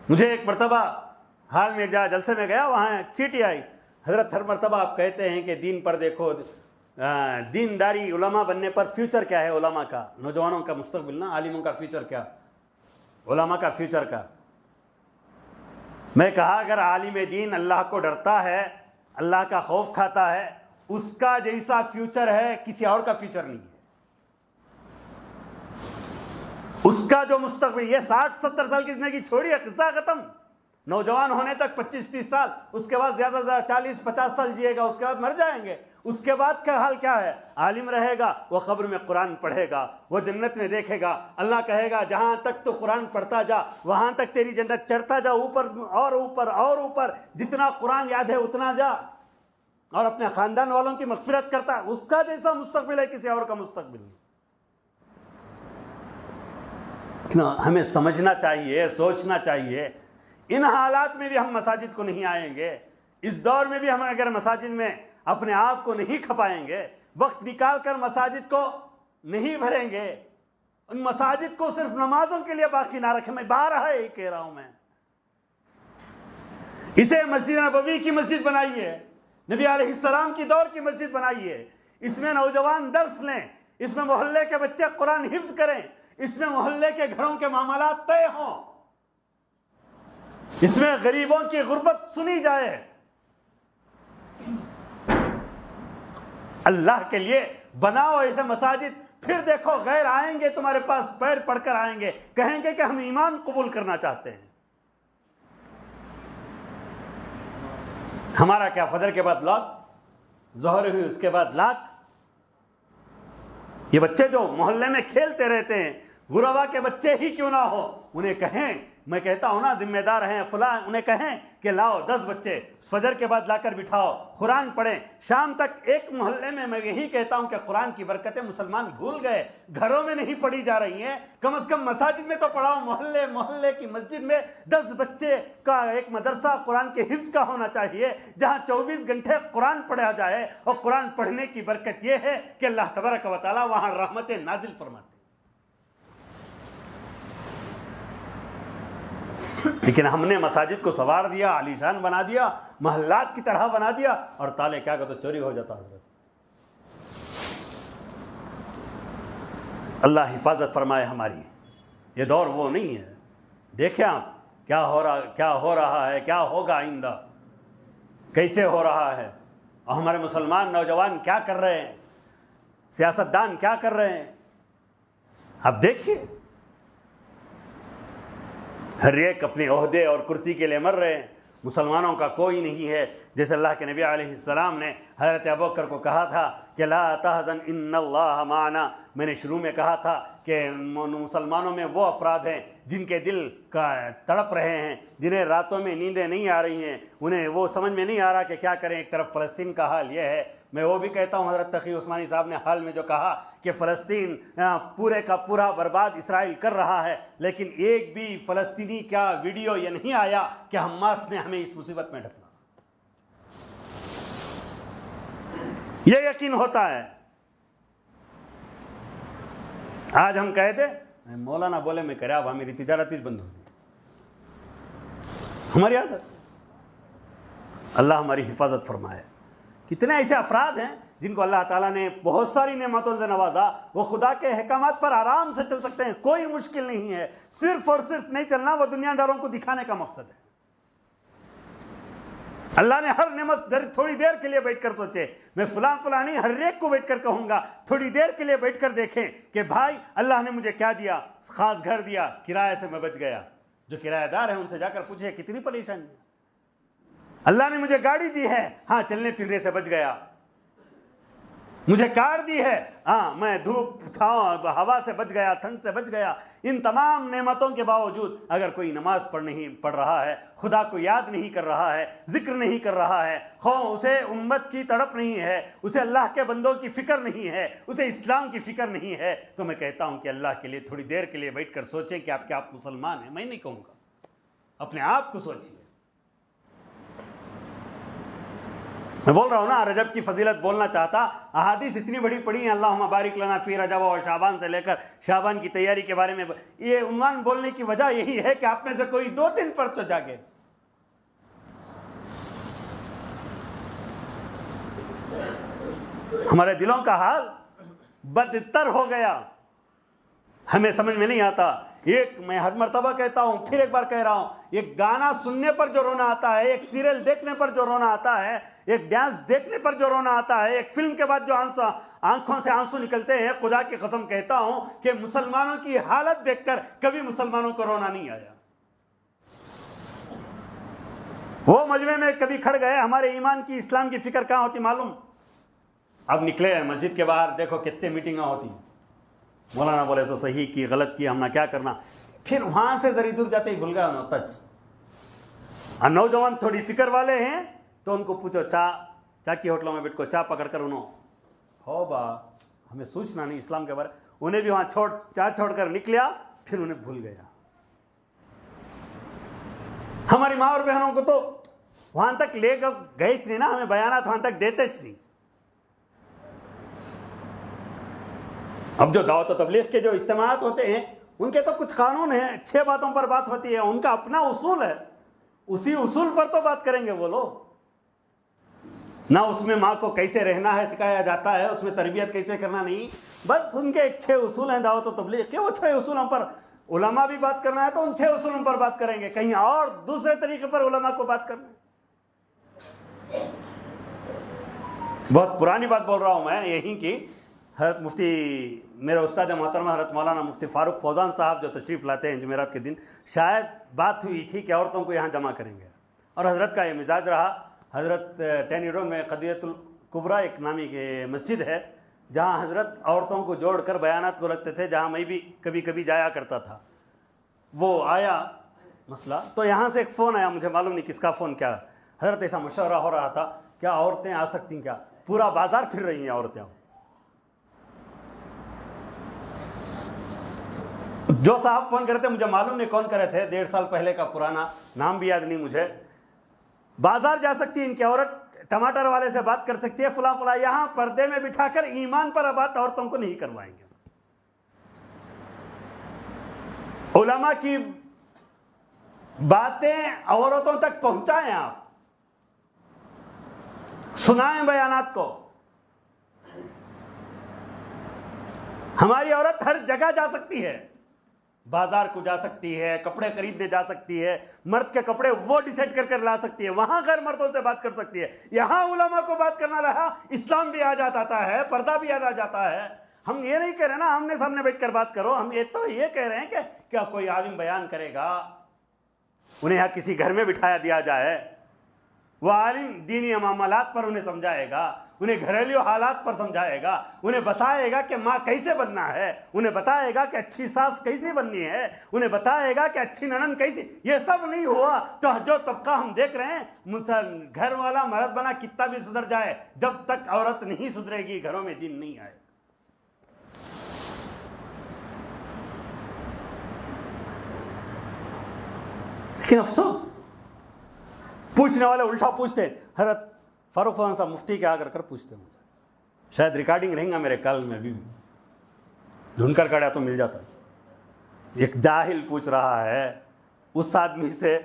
مجھے ایک مرتبہ حال میں جا جلسے میں گیا، وہاں چیٹی آئی، حضرت ہر مرتبہ آپ کہتے ہیں کہ دین پر دیکھو، دینداری علماء بننے پر فیوچر کیا ہے علماء کا، نوجوانوں کا مستقبل نا، عالموں کا فیوچر کیا، علماء کا فیوچر کا۔ میں کہا اگر عالم دین اللہ کو ڈرتا ہے، اللہ کا خوف کھاتا ہے، اس کا جیسا فیوچر ہے کسی اور کا فیوچر نہیں ہے۔ اس کا جو مستقبل، یہ 60-70 سال کی زندگی چھوڑی ہے، قصہ ختم۔ نوجوان ہونے تک 25-30 سال، اس کے بعد زیادہ سے زیادہ 40-50 سال جیے گا، اس کے بعد مر جائیں گے۔ اس کے بعد کا حال کیا ہے؟ عالم رہے گا، وہ قبر میں قرآن پڑھے گا، وہ جنت میں دیکھے گا، اللہ کہے گا جہاں تک تو قرآن پڑھتا جا، وہاں تک تیری جنت چڑھتا جا، اوپر اور اوپر اور اوپر، جتنا قرآن یاد ہے اتنا جا، اور اپنے خاندان والوں کی مغفرت کرتا ہے۔ اس کا جیسا مستقبل ہے کسی اور کا مستقبل نہیں۔ ہمیں سمجھنا چاہیے، سوچنا چاہیے۔ ان حالات میں بھی ہم مساجد کو نہیں آئیں گے، اس دور میں بھی ہم اگر مساجد میں اپنے آپ کو نہیں کھپائیں گے، وقت نکال کر مساجد کو نہیں بھریں گے، ان مساجد کو صرف نمازوں کے لیے باقی نہ رکھیں۔ میں بارہا ہی کہہ رہا ہوں، میں اسے مسجد نبوی کی مسجد بنائیے، نبی علیہ السلام کی دور کی مسجد بنائیے، اس میں نوجوان درس لیں، اس میں محلے کے بچے قرآن حفظ کریں، اس میں محلے کے گھروں کے معاملات طے ہوں، اس میں غریبوں کی غربت سنی جائے۔ اللہ کے لیے بناؤ ایسے مساجد، پھر دیکھو غیر آئیں گے تمہارے پاس، پیر پڑھ کر آئیں گے، کہیں گے کہ ہم ایمان قبول کرنا چاہتے ہیں۔ ہمارا کیا، فجر کے بعد لاک، ظہر ہوئی اس کے بعد لاک۔ یہ بچے جو محلے میں کھیلتے رہتے ہیں، غربا کے بچے ہی کیوں نہ ہو، انہیں کہیں، میں کہتا ہوں نا ذمہ دار ہیں فلاں، انہیں کہیں کہ لاؤ 10 بچے فجر کے بعد لا کر بٹھاؤ، قرآن پڑھیں شام تک۔ ایک محلے میں یہی کہتا ہوں کہ قرآن کی برکتیں مسلمان بھول گئے، گھروں میں نہیں پڑھی جا رہی ہیں، کم از کم مساجد میں تو پڑھاؤ۔ محلے کی مسجد میں 10 بچے کا ایک مدرسہ قرآن کے حفظ کا ہونا چاہیے، جہاں 24 گھنٹے قرآن پڑھا جائے۔ اور قرآن پڑھنے کی برکت یہ ہے کہ اللہ تبارک و تعالیٰ وہاں رحمتیں نازل فرماتے ہیں۔ لیکن ہم نے مساجد کو سنوار دیا، عالیشان بنا دیا، محلات کی طرح بنا دیا، اور تالے کیا کہ تو چوری ہو جاتا حضرت۔ اللہ حفاظت فرمائے ہماری۔ یہ دور وہ نہیں ہے، دیکھیں آپ کیا ہو رہا ہے، کیا ہوگا آئندہ، کیسے ہو رہا ہے، اور ہمارے مسلمان نوجوان کیا کر رہے ہیں، سیاستدان کیا کر رہے ہیں، اب دیکھیے۔ ہر ایک اپنے عہدے اور کرسی کے لیے مر رہے ہیں، مسلمانوں کا کوئی نہیں ہے۔ جیسے اللہ کے نبی علیہ السلام نے حضرت ابوبکر کو کہا تھا کہ لا تحزن ان اللہ معنا، میں نے شروع میں کہا تھا کہ مسلمانوں میں وہ افراد ہیں جن کے دل کا تڑپ رہے ہیں، جنہیں راتوں میں نیندیں نہیں آ رہی ہیں، انہیں وہ سمجھ میں نہیں آ رہا کہ کیا کریں۔ ایک طرف فلسطین کا حال یہ ہے، میں وہ بھی کہتا ہوں، حضرت تقی عثمانی صاحب نے حال میں جو کہا کہ فلسطین پورے کا پورا برباد اسرائیل کر رہا ہے، لیکن ایک بھی فلسطینی کا ویڈیو یہ نہیں آیا کہ حماس نے ہمیں اس مصیبت میں ڈھکنا۔ یہ یقین ہوتا ہے۔ آج ہم کہہ دیں مولانا بولے میں کرے، اب ہماری تجارت بند ہو گئی، ہماری عادت۔ اللہ ہماری حفاظت فرمائے۔ کتنے ایسے افراد ہیں جن کو اللہ تعالیٰ نے بہت ساری نعمتوں سے نوازا، وہ خدا کے احکامات پر آرام سے چل سکتے ہیں، کوئی مشکل نہیں ہے، صرف اور صرف نہیں چلنا وہ دنیا داروں کو دکھانے کا مقصد ہے۔ اللہ نے ہر نعمت تھوڑی دیر کے لیے بیٹھ کر سوچے، میں فلاں نہیں، ہر ایک کو بیٹھ کر کہوں گا تھوڑی دیر کے لیے بیٹھ کر دیکھیں کہ بھائی اللہ نے مجھے کیا دیا، خاص گھر دیا، کرایہ سے میں بچ گیا۔ جو کرایہ دار ہیں ان سے جا کر پوچھے کتنی پریشانی ہے۔ اللہ نے مجھے گاڑی دی ہے، ہاں چلنے پھرنے سے بچ گیا۔ مجھے کاٹ دی ہے، ہاں میں دھوپ چھاؤں ہوا سے بچ گیا، ٹھنڈ سے بچ گیا، ان تمام نعمتوں کے باوجود اگر کوئی نماز پڑھ رہا ہے، خدا کو یاد نہیں کر رہا ہے، ذکر نہیں کر رہا ہے، اسے امت کی تڑپ نہیں ہے، اسے اللہ کے بندوں کی فکر نہیں ہے، اسے اسلام کی فکر نہیں ہے، تو میں کہتا ہوں کہ اللہ کے لیے تھوڑی دیر کے لیے بیٹھ کر سوچیں کہ آپ مسلمان ہیں۔ میں نہیں کہوں گا، اپنے آپ کو سوچیے۔ میں بول رہا ہوں نا، رجب کی فضیلت بولنا چاہتا، احادیث اتنی بڑی پڑھی ہیں، اللہم بارک لنا فی رجب، اور شعبان سے لے کر شعبان کی تیاری کے بارے میں۔ یہ عنوان بولنے کی وجہ یہی ہے کہ آپ میں سے کوئی 2 دن پر تو جاگے۔ ہمارے دلوں کا حال بدتر ہو گیا، ہمیں سمجھ میں نہیں آتا۔ میں ہر مرتبہ کہتا ہوں، پھر ایک بار کہہ رہا ہوں، ایک گانا سننے پر جو رونا آتا ہے، ایک سیریل دیکھنے پر جو رونا آتا ہے، ایک ڈانس دیکھنے پر جو رونا آتا ہے، ایک فلم کے بعد جو آنکھوں سے آنسو نکلتے ہیں، خدا کی قسم کہتا ہوں کہ مسلمانوں کی حالت دیکھ کر کبھی مسلمانوں کو رونا نہیں آیا۔ وہ مجمع میں کبھی کھڑ گئے، ہمارے ایمان کی، اسلام کی فکر کہاں ہوتی معلوم؟ اب نکلے ہیں مسجد کے باہر، دیکھو کتنے میٹنگاں ہوتی، مولانا بولے تو صحیح کی، غلط کی، ہم نہ کیا کرنا، پھر وہاں سے ذری دور جاتے ہی بھول گیا انہوں تچ۔ اور نوجوان تھوڑی فکر والے ہیں تو ان کو پوچھو، چا کی ہوٹلوں میں بیٹھ کو چا پکڑ کر انہوں ہو با، ہمیں سوچنا نہیں اسلام کے بارے، انہیں بھی وہاں چا چھوڑ کر نکلیا، پھر انہیں بھول گیا۔ ہماری ماں اور بہنوں کو تو وہاں تک لے کر گئے نہیں نا، ہمیں بیانات وہاں تک دیتے نہیں۔ اب جو دعوت و تبلیغ کے جو اجتماعات ہوتے ہیں، ان کے تو کچھ قانون ہیں، 6 باتوں پر بات ہوتی ہے، ان کا اپنا اصول ہے، اسی اصول پر تو بات کریں گے وہ لوگ۔ نہ اس میں ماں کو کیسے رہنا ہے سکھایا جاتا ہے، اس میں تربیت کیسے کرنا نہیں، بس ان کے 6 اصول ہیں دعوت و تبلیغ کے، وہ 6 اصولوں پر علماء بھی بات کرنا ہے تو ان 6 اصولوں پر بات کریں گے، کہیں اور دوسرے طریقے پر علماء کو بات کرنا ہے۔ بہت پرانی بات بول رہا ہوں میں، یہی کی حضرت مفتی، میرے استاد محترمہ حضرت مولانا مفتی فاروق فوزان صاحب جو تشریف لاتے ہیں جمعرات کے دن، شاید بات ہوئی تھی کہ عورتوں کو یہاں جمع کریں گے، اور حضرت کا یہ مزاج رہا۔ حضرت ٹینی روڈ میں قدیت الکبریٰ ایک نامی مسجد ہے، جہاں حضرت عورتوں کو جوڑ کر بیانات کو رکھتے تھے، جہاں میں بھی کبھی کبھی جایا کرتا تھا۔ وہ آیا مسئلہ تو یہاں سے ایک فون آیا، مجھے معلوم نہیں کس کا فون، کیا حضرت ایسا مشورہ ہو رہا تھا، کیا عورتیں آ سکتی ہیں؟ کیا پورا بازار پھر رہی ہیں عورتیں؟ جو صاحب فون کرتے مجھے معلوم نہیں کون کرے تھے، 1.5 سال پہلے کا پرانا، نام بھی یاد نہیں مجھے۔ بازار جا سکتی ہے ان کی عورت، ٹماٹر والے سے بات کر سکتی ہے، فلاں فلاں، یہاں پردے میں بٹھا کر ایمان پر بات عورتوں کو نہیں کروائیں گے۔ علماء کی باتیں عورتوں تک پہنچائیں، آپ سنائیں بیانات کو۔ ہماری عورت ہر جگہ جا سکتی ہے، بازار کو جا سکتی ہے، کپڑے خریدنے جا سکتی ہے، مرد کے کپڑے وہ ڈیسائیڈ کر لا سکتی ہے، وہاں غیر مردوں سے بات کر سکتی ہے۔ یہاں علماء کو بات کرنا رہا، اسلام بھی آ جاتا ہے، پردہ بھی آ جاتا ہے۔ ہم یہ نہیں کہہ رہے نا آمنے سامنے بیٹھ کر بات کرو، ہم یہ کہہ رہے ہیں کہ کیا کوئی عالم بیان کرے گا، انہیں یہاں کسی گھر میں بٹھایا دیا جائے، وہ عالم دینی معاملات پر انہیں سمجھائے گا، انہیں گھریلو حالات پر سمجھائے گا، انہیں بتائے گا کہ ماں کیسے بننا ہے، انہیں بتائے گا کہ اچھی ساس کیسے بننی ہے، انہیں بتائے گا کہ اچھی ننن کیسی۔ یہ سب نہیں ہوا تو جو طبقہ ہم دیکھ رہے ہیں، گھر والا مرد بنا کتنا بھی سدھر جائے، جب تک عورت نہیں سدھرے گی گھروں میں دین نہیں آئے۔ لیکن افسوس، پوچھنے والے الٹا پوچھتے، حضرت فاروق فوزان صاحب مفتی کے آ کر پوچھتے مجھے، شاید ریکارڈنگ رہیں گا میرے کل میں بھی ڈھونڈ کر کڑا تو مل جاتا۔ ایک جاہل پوچھ رہا ہے اس آدمی سے،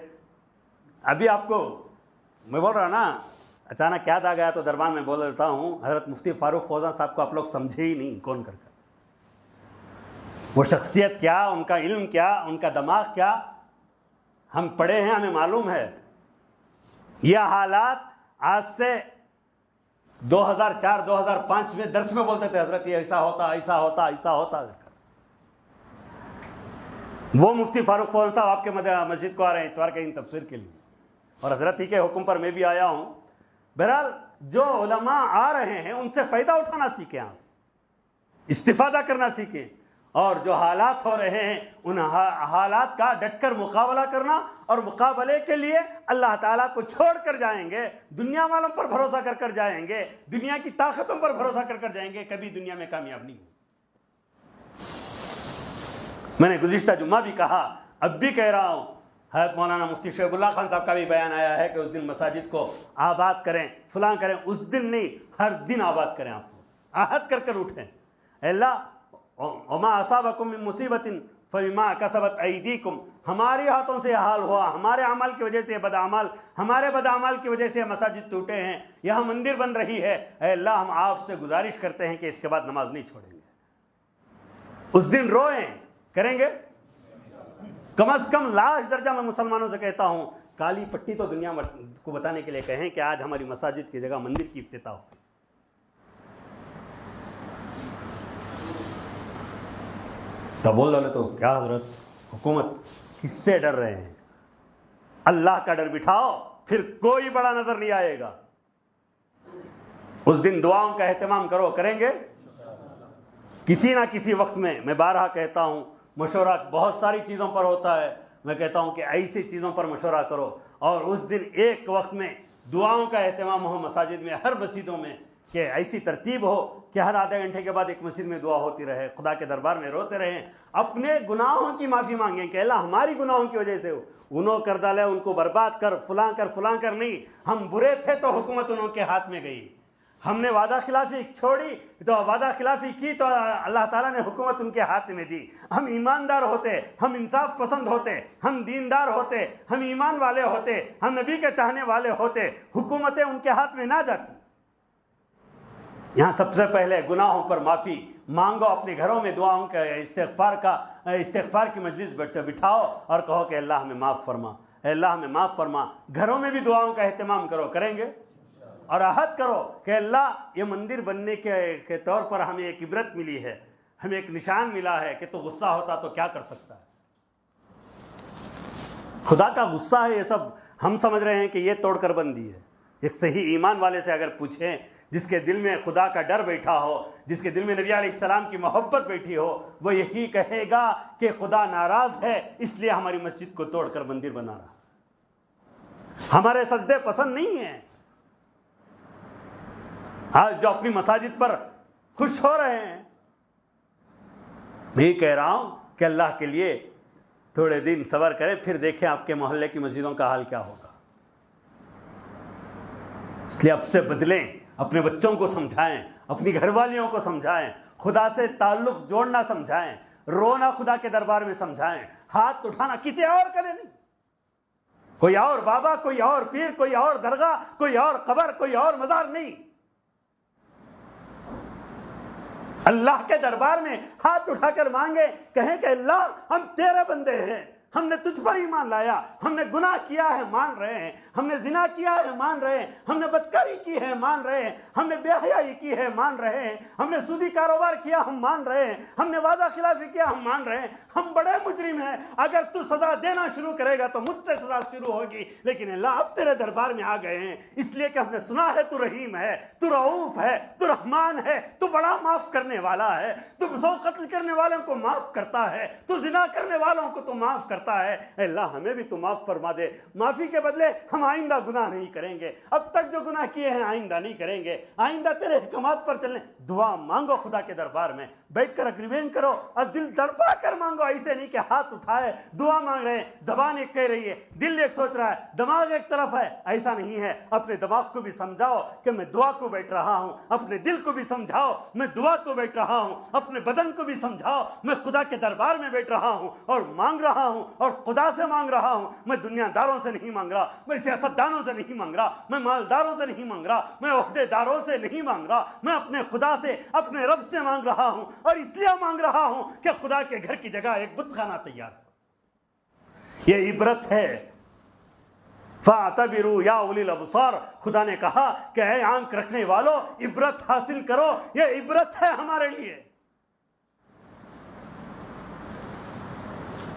ابھی آپ کو میں بول رہا نا، اچانک یاد آ گیا تو دربار میں بول دیتا ہوں، حضرت مفتی فاروق فوزان صاحب کو آپ لوگ سمجھے ہی نہیں کون کر کر، وہ شخصیت کیا، ان کا علم کیا، ان کا دماغ کیا، ہم پڑھے ہیں، ہمیں معلوم ہے۔ یہ حالات آج سے 2004 2005 میں درس میں بولتے تھے، حضرت یہ ایسا ہوتا ایسا ہوتا ایسا ہوتا۔ وہ مفتی فاروق فوزان صاحب آپ کے مسجد کو آ رہے ہیں اتوار کے دن تفسیر کے لیے، اور حضرت ہی کے حکم پر میں بھی آیا ہوں۔ بہرحال جو علماء آ رہے ہیں ان سے فائدہ اٹھانا سیکھیں، آپ استفادہ کرنا سیکھیں، اور جو حالات ہو رہے ہیں ان حالات کا ڈٹ کر مقابلہ کرنا، اور مقابلے کے لیے اللہ تعالیٰ کو چھوڑ کر جائیں گے، دنیا والوں پر بھروسہ کر کر جائیں گے، دنیا کی طاقتوں پر بھروسہ کر کر جائیں گے، کبھی دنیا میں کامیاب نہیں ہوں۔ میں نے گزشتہ جمعہ بھی کہا، اب بھی کہہ رہا ہوں، حضرت مولانا مفتی شعیب اللہ خان صاحب کا بھی بیان آیا ہے کہ اس دن مساجد کو آباد کریں، فلاں کریں، اس دن نہیں، ہر دن آباد کریں، آپ کو عہد کر کر اٹھیں، اللہ وما اصابکم من مصیبت فبما کسبت ایدیکم، ہمارے ہاتھوں سے یہ حال ہوا، ہمارے عمل کی وجہ سے ہمارے بد اعمال کی وجہ سے مساجد ٹوٹے ہیں، یہاں مندر بن رہی ہے، اے اللہ ہم آپ سے گزارش کرتے ہیں کہ اس کے بعد نماز نہیں چھوڑیں گے۔ اس دن روئیں، کریں گے کم از کم لاش درجہ میں مسلمانوں سے کہتا ہوں، کالی پٹی تو دنیا کو بتانے کے لیے کہیں کہ آج ہماری مساجد کی جگہ مندر کی افتتاح ہو۔ تو بول رہے تو کیا حضرت حکومت کس سے ڈر رہے ہیں؟ اللہ کا ڈر بٹھاؤ، پھر کوئی بڑا نظر نہیں آئے گا۔ اس دن دعاؤں کا اہتمام کرو، کریں گے کسی نہ کسی وقت میں بارہا کہتا ہوں، مشورہ بہت ساری چیزوں پر ہوتا ہے، میں کہتا ہوں کہ ایسی چیزوں پر مشورہ کرو، اور اس دن ایک وقت میں دعاؤں کا اہتمام ہو مساجد میں، ہر مسجدوں میں، کہ ایسی ترتیب ہو کہ ہر آدھے گھنٹے کے بعد ایک مسجد میں دعا ہوتی رہے، خدا کے دربار میں روتے رہیں، اپنے گناہوں کی معافی مانگیں کہ اللہ ہماری گناہوں کی وجہ سے انہوں کر ڈالے، ان کو برباد کر، فلاں کر نہیں، ہم برے تھے تو حکومت انہوں کے ہاتھ میں گئی، ہم نے وعدہ خلافی چھوڑی تو وعدہ خلافی کی تو اللہ تعالیٰ نے حکومت ان کے ہاتھ میں دی، ہم ایماندار ہوتے، ہم انصاف پسند ہوتے، ہم دیندار ہوتے، ہم ایمان والے ہوتے، ہم نبی کے چاہنے والے ہوتے، حکومتیں ان کے ہاتھ میں نہ جاتی۔ یہاں سب سے پہلے گناہوں پر معافی مانگو، اپنے گھروں میں دعاؤں کا استغفار کی مجلس بٹھاؤ اور کہو کہ اللہ ہمیں معاف فرما، اے اللہ ہمیں معاف فرما۔ گھروں میں بھی دعاؤں کا اہتمام کرو، کریں گے، اور عہد کرو کہ اللہ یہ مندر بننے کے طور پر ہمیں ایک عبرت ملی ہے، ہمیں ایک نشان ملا ہے کہ تو غصہ ہوتا تو کیا کر سکتا ہے۔ خدا کا غصہ ہے یہ سب، ہم سمجھ رہے ہیں کہ یہ توڑ کر بندی ہے۔ ایک صحیح ایمان والے سے اگر پوچھیں، جس کے دل میں خدا کا ڈر بیٹھا ہو، جس کے دل میں نبی علیہ السلام کی محبت بیٹھی ہو، وہ یہی کہے گا کہ خدا ناراض ہے، اس لیے ہماری مسجد کو توڑ کر مندر بنا رہا، ہمارے سجدے پسند نہیں ہیں۔ آج جو اپنی مساجد پر خوش ہو رہے ہیں، میں کہہ رہا ہوں کہ اللہ کے لیے تھوڑے دن صبر کریں، پھر دیکھیں آپ کے محلے کی مسجدوں کا حال کیا ہوگا۔ اس لیے اب سے بدلیں، اپنے بچوں کو سمجھائیں، اپنی گھر والیوں کو سمجھائیں، خدا سے تعلق جوڑنا سمجھائیں، رونا خدا کے دربار میں سمجھائیں، ہاتھ اٹھانا کسی اور کرے نہیں، کوئی اور بابا، کوئی اور پیر، کوئی اور درگاہ، کوئی اور قبر، کوئی اور مزار نہیں، اللہ کے دربار میں ہاتھ اٹھا کر مانگے، کہیں کہ اللہ ہم تیرے بندے ہیں، ہم نے تجھ پر ایمان لایا، ہم نے گناہ کیا ہے مان رہے ہیں، ہم نے زنا کیا ہے مان رہے ہیں، ہم نے بدکاری کی ہے مان رہے ہیں، ہم نے بے حیائی کی ہے مان رہے ہیں، ہم نے سودی کاروبار کیا ہم مان رہے ہیں، ہم نے وعدہ خلافی کیا ہم مان رہے ہیں، ہم بڑے مجرم ہیں، اگر تو سزا دینا شروع کرے گا تو مجھ سے سزا شروع ہوگی، لیکن اللہ اب تیرے دربار میں آ گئے ہیں، اس لیے کہ ہم نے سنا ہے تو رحیم ہے، تو رعوف ہے، تو رحمان ہے، تو بڑا معاف کرنے والا ہے، تو 100 قتل کرنے والوں کو معاف کرتا ہے، تو زنا کرنے والوں کو تو معاف کرتا ہے، اے اللہ ہمیں بھی تو معاف فرما دے، معافی کے بدلے ہم آئندہ گناہ نہیں کریں گے، اب تک جو گناہ کیے ہیں آئندہ نہیں کریں گے، آئندہ تیرے حکمات پر چلنے۔ دعا مانگو خدا کے دربار میں، بیٹھ کر اگریمنٹ کرو اور دل تڑپا کر مانگو، ایسے نہیں کہ ہاتھ اٹھائے دعا مانگ رہے ہیں، زبان ایک کہہ رہی ہے، دل ایک سوچ رہا ہے، دماغ ایک طرف ہے، ایسا نہیں ہے۔ اپنے دماغ کو بھی سمجھاؤ کہ میں دعا کو بیٹھ رہا ہوں، اپنے دل کو بھی سمجھاؤ میں دعا کو بیٹھ رہا ہوں، اپنے بدن کو بھی سمجھاؤ میں خدا کے دربار میں بیٹھ رہا ہوں اور مانگ رہا ہوں، اور خدا سے مانگ رہا ہوں، میں دنیا داروں سے نہیں مانگ رہا، میں سیاستدانوں سے نہیں مانگ رہا، میں مالداروں سے نہیں مانگ رہا، میں عہدے داروں سے نہیں مانگ رہا، میں اپنے خدا سے، اپنے رب سے مانگ رہا ہوں، اور اس لیے مانگ رہا ہوں کہ خدا کے گھر کی جگہ ایک بت خانہ تیار ہو۔ یہ عبرت ہے، فَاعْتَبِرُوا يَا أُولِي الْأَبْصَارِ، خدا نے کہا کہ اے آنکھ رکھنے والوں عبرت حاصل کرو، یہ عبرت ہے ہمارے لیے۔